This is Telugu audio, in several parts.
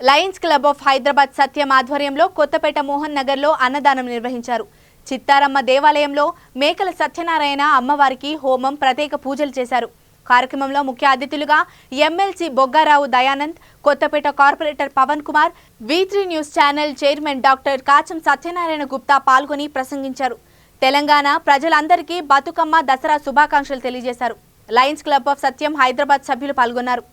లయన్స్ క్లబ్ ఆఫ్ హైదరాబాద్ సత్యం ఆధ్వర్యంలో కొత్తపేట మోహన్ నగర్లో అన్నదానం నిర్వహించారు. చిత్తారమ్మ దేవాలయంలో మేకల సత్యనారాయణ అమ్మవారికి హోమం ప్రత్యేక పూజలు చేశారు. కార్యక్రమంలో ముఖ్య అతిథులుగా MLC Boggarao Dayanand, Kothapet corporator Pavan Kumar, V3 news channel chairman doctor Kacham Satyanarayana Gupta పాల్గొని ప్రసంగించారు. తెలంగాణ ప్రజలందరికీ బతుకమ్మ దసరా శుభాకాంక్షలు తెలియజేశారు. Lions club of Satyam Hyderabad సభ్యులు పాల్గొన్నారు.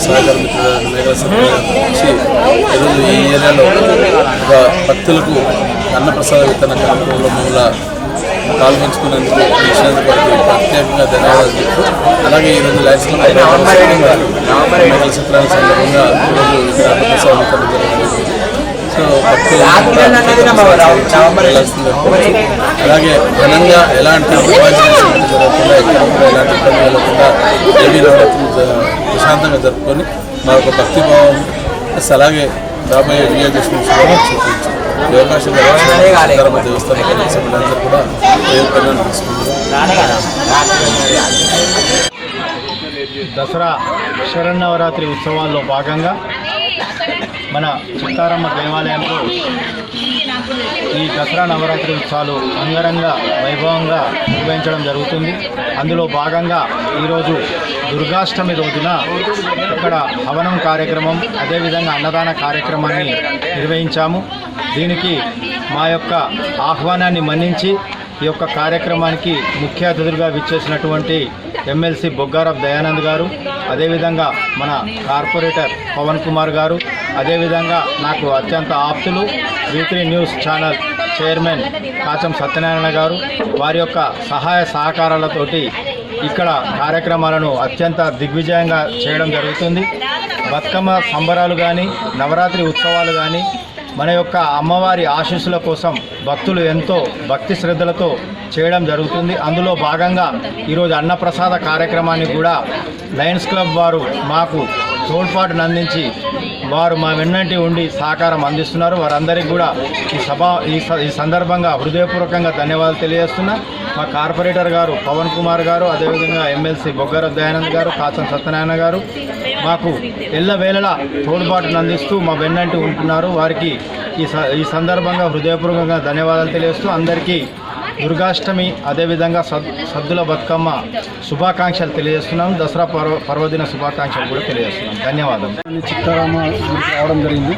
సహకారం ఈరోజు ఈ ఏరియాలో భక్తులకు అన్నప్రసాద విత్తన కార్యక్రమంలో మమ్మల్ని పాల్గొంచుకున్నందుకు ప్రత్యేకంగా ధన్యవాదాలు చెప్తూ, అలాగే ఈరోజు లయన్స్ మేకల సంక్రాంతి సందర్భంగా ఈరోజు ఇక్కడ అన్నప్రసాద విత్తనం జరుగుతుంది. సో అలాగే ఘనంగా ఎలాంటి జరగకుండా ఎక్కడ కూడా ఎలాంటి ఇబ్బంది కలగకుండా దేవీ నవరాత్రులు ప్రశాంతంగా జరుపుకొని మా యొక్క భక్తిభావం అలాగే రాబోయే విజయదశమి చూపించి అవకాశం దేవస్థానం సభ్యులందరూ కూడా ప్రయోజనాలు తీసుకుంటున్నారు. దసరా శరన్నవరాత్రి ఉత్సవాల్లో భాగంగా మన చిత్తారమ్మ దేవాలయంలో ఈ దసరా నవరాత్రి ఉత్సవాలు అంగరంగ వైభవంగా నిర్వహించడం జరుగుతుంది. అందులో భాగంగా ఈరోజు దుర్గాష్టమి రోజున ఇక్కడ హవనం కార్యక్రమం, అదేవిధంగా అన్నదాన కార్యక్రమాన్ని నిర్వహించాము. దీనికి మా యొక్క ఆహ్వానాన్ని మన్నించి ఈ యొక్క కార్యక్రమానికి ముఖ్య అతిథులుగా విచ్చేసినటువంటి ఎమ్మెల్సీ బొగ్గారావు దయానంద్ గారు, అదేవిధంగా మన కార్పొరేటర్ పవన్ కుమార్ గారు, అదేవిధంగా నాకు అత్యంత ఆప్తులు V3 news channel chairman Kacham Satyanarayana గారు, వారి యొక్క సహాయ సహకారాలతోటి ఇక్కడ కార్యక్రమాలను అత్యంత దిగ్విజయంగా చేయడం జరుగుతుంది. బతుకమ్మ సంబరాలు కానీ, నవరాత్రి ఉత్సవాలు కానీ మన యొక్క అమ్మవారి ఆశీస్సుల కోసం భక్తులు ఎంతో భక్తి శ్రద్ధలతో చేయడం జరుగుతుంది. అందులో భాగంగా ఈరోజు అన్నప్రసాద కార్యక్రమాన్ని కూడా లయన్స్ క్లబ్ వారు మాకు తోడ్పాటును అందించి వారు మా వెన్నంటి ఉండి సహకారం అందిస్తున్నారు. వారందరికీ కూడా ఈ సందర్భంగా హృదయపూర్వకంగా ధన్యవాదాలు తెలియజేస్తున్నా. మా కార్పొరేటర్ గారు పవన్ కుమార్ గారు, అదేవిధంగా ఎమ్మెల్సీ బొగ్గారావు దయానంద్ గారు, కాచం సత్యనారాయణ గారు మాకు ఎల్లవేళలా తోడ్పాటును అందిస్తూ మా వెన్నంటి ఉంటున్నారు. వారికి ఈ సందర్భంగా హృదయపూర్వకంగా ధన్యవాదాలు తెలియజేస్తూ అందరికీ దుర్గాష్టమి అదేవిధంగా సద్దుల బతుకమ్మ శుభాకాంక్షలు తెలియజేస్తున్నాం. దసరా పర్వదిన శుభాకాంక్షలు కూడా తెలియజేస్తున్నాం. ధన్యవాదాలు. చిత్తారామ రావడం జరిగింది.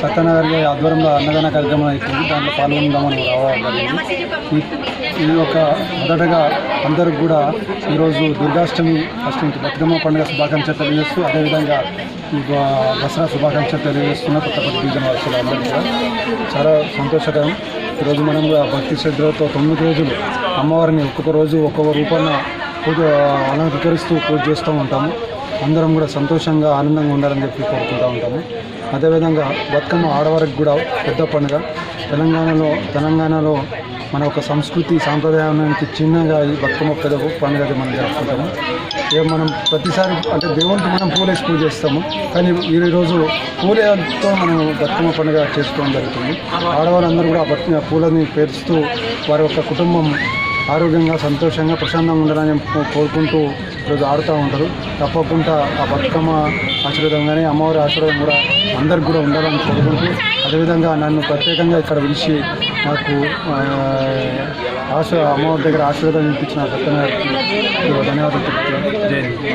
సత్యనగర్ ఆధ్వర్యంలో అన్నదాన కార్యక్రమం అవుతుంది. దాంట్లో పాల్గొందామని రావడం జరిగింది. ఈ యొక్క మొదటగా అందరికి కూడా ఈరోజు దుర్గాష్టమి ఫస్ట్ నుంచి బతుకమ్మ పండుగ శుభాకాంక్షలు తెలియజేస్తూ, అదేవిధంగా ఈ దసరా శుభాకాంక్షలు తెలియజేస్తున్న కొత్తపల్లి డివిజన్ వాసులు అందరికీ కూడా చాలా సంతోషకరం. ఈరోజు మనం కూడా భక్తి శ్రద్ధలతో 9 రోజులు అమ్మవారిని ఒక్కొక్క రోజు ఒక్కొక్క రూపాన పూజ అలంకరిస్తూ పూజ చేస్తూ ఉంటాము. అందరం కూడా సంతోషంగా ఆనందంగా ఉండాలని చెప్పి కోరుకుంటూ ఉంటాము. అదేవిధంగా బతుకమ్మ ఆడవారికి కూడా పెద్ద పండుగ. తెలంగాణలో మన ఒక సంస్కృతి సాంప్రదాయానికి చిన్నగా ఈ బతుకమ్మ పెద్ద పండుగ మనం జరుపుకుంటాము. మనం ప్రతిసారి అంటే దేవునికి మనం పూలేసి పూజ చేస్తాము, కానీ ఈరోజు పూలతో మనం బతుకమ్మ పండుగ చేసుకోవడం జరుగుతుంది. ఆడవాళ్ళందరూ కూడా ఆ పూలని పేరుస్తూ వారి యొక్క కుటుంబం ఆరోగ్యంగా సంతోషంగా ప్రశాంతంగా ఉండాలని కోరుకుంటూ ఈరోజు ఆడుతూ ఉంటారు. తప్పకుండా ఆ బతుకమ్మ ఆశీర్వాదం కానీ అమ్మవారి ఆశీర్వాదం కూడా అందరికి కూడా ఉండాలని కోరుకుంటూ, అదేవిధంగా నన్ను ప్రత్యేకంగా ఇక్కడ పిలిచి నాకు అమ్మవారి దగ్గర ఆశీర్వాదం ఇప్పించిన సత్యనారాయణకి ధన్యవాదాలు చెప్తున్నాను. జై హింద్.